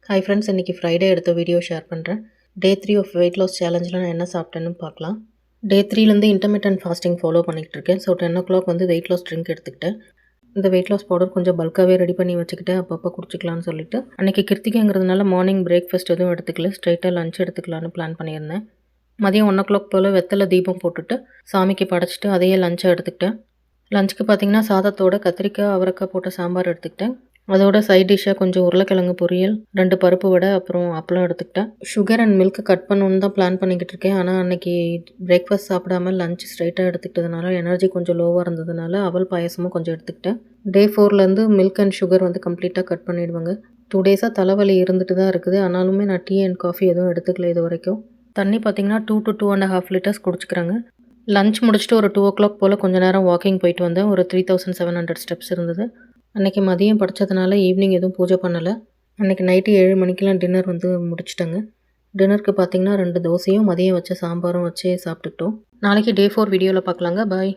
Hi friends, இன்றைக்கி Friday எடுத்த video share பண்ணுறேன். டே 3 ஆஃப் வெயிட் லாஸ் சேலஞ்சில் நான் என்ன சாப்பிட்டேன்னு பார்க்கலாம். டே 3லேருந்து இன்டர்மிட்டன்ட் ஃபாஸ்டிங் ஃபாலோ பண்ணிகிட்டு இருக்கேன். ஸோ 10 o'clock வந்து வெயிட் லாஸ் ட்ரிங்க் எடுத்துக்கிட்டேன். இந்த வெயிட் லாஸ் பவுடர் கொஞ்சம் பல்காகவே ரெடி பண்ணி வச்சுக்கிட்டேன், அப்பப்போ குடிச்சிக்கலான்னு சொல்லிட்டு. அன்றைக்கி கிருத்திகைங்கிறதுனால மார்னிங் பிரேக்ஃபாஸ்ட் எதுவும் எடுத்துக்கல, ஸ்ட்ரைட்டாக லஞ்ச் எடுத்துக்கலான்னு பிளான் பண்ணியிருந்தேன். மதியம் 1 o'clock போல் வெத்தலை தீபம் போட்டுட்டு சாமிக்கு படைச்சிட்டு அதையே லஞ்சாக எடுத்துக்கிட்டேன். லஞ்சுக்கு பார்த்திங்கன்னா சாதத்தோட கத்திரிக்காய் அவரைக்காய் போட்ட சாம்பார் எடுத்துக்கிட்டேன். அதோட சைட் டிஷ்ஷாக கொஞ்சம் உருளைக்கிழங்கு பொரியல், 2 பருப்பு வடை, அப்புறம் அப்பளம் எடுத்துக்கிட்டேன். சுகர் அண்ட் மில்க் கட் பண்ணணுன்னு தான் பிளான் பண்ணிக்கிட்டு இருக்கேன். ஆனால் அன்றைக்கி பிரேக்ஃபாஸ்ட் சாப்பிடாம லஞ்ச் ஸ்ட்ரைட்டாக எடுத்துக்கிட்டதுனால எனர்ஜி கொஞ்சம் லோவாக இருந்ததுனால அவல் பாயசமும் கொஞ்சம் எடுத்துக்கிட்டேன். டே 4லேருந்து மில்க் அண்ட் சுகர் வந்து கம்ப்ளீட்டாக கட் பண்ணிவிடுவாங்க. 2 days தலைவலி இருந்துட்டு தான் இருக்குது. ஆனாலுமே நான் டீ அண்ட் காஃபி எதுவும் எடுத்துக்கல இது வரைக்கும். தண்ணி பார்த்திங்கன்னா 2 to 2.5 liters குடிச்சிக்கிறாங்க. லஞ்ச் முடிச்சுட்டு ஒரு 2 o'clock போல் கொஞ்சம் நேரம் வாக்கிங் போயிட்டு வந்தேன். ஒரு 3700 steps இருந்தது. அன்றைக்கி மதியம் படித்ததுனால ஈவினிங் எதுவும் பூஜை பண்ணலை. அன்றைக்கி நைட்டு 7 மணிக்கெலாம் டின்னர் வந்து முடிச்சிட்டேங்க. டின்னருக்கு பார்த்திங்கன்னா 2 தோசையும் மதியம் வச்ச சாம்பாரும் வச்சு சாப்பிட்டுக்கிட்டோம். நாளைக்கு டே 4 வீடியோவில் பார்க்கலாங்க. பாய்.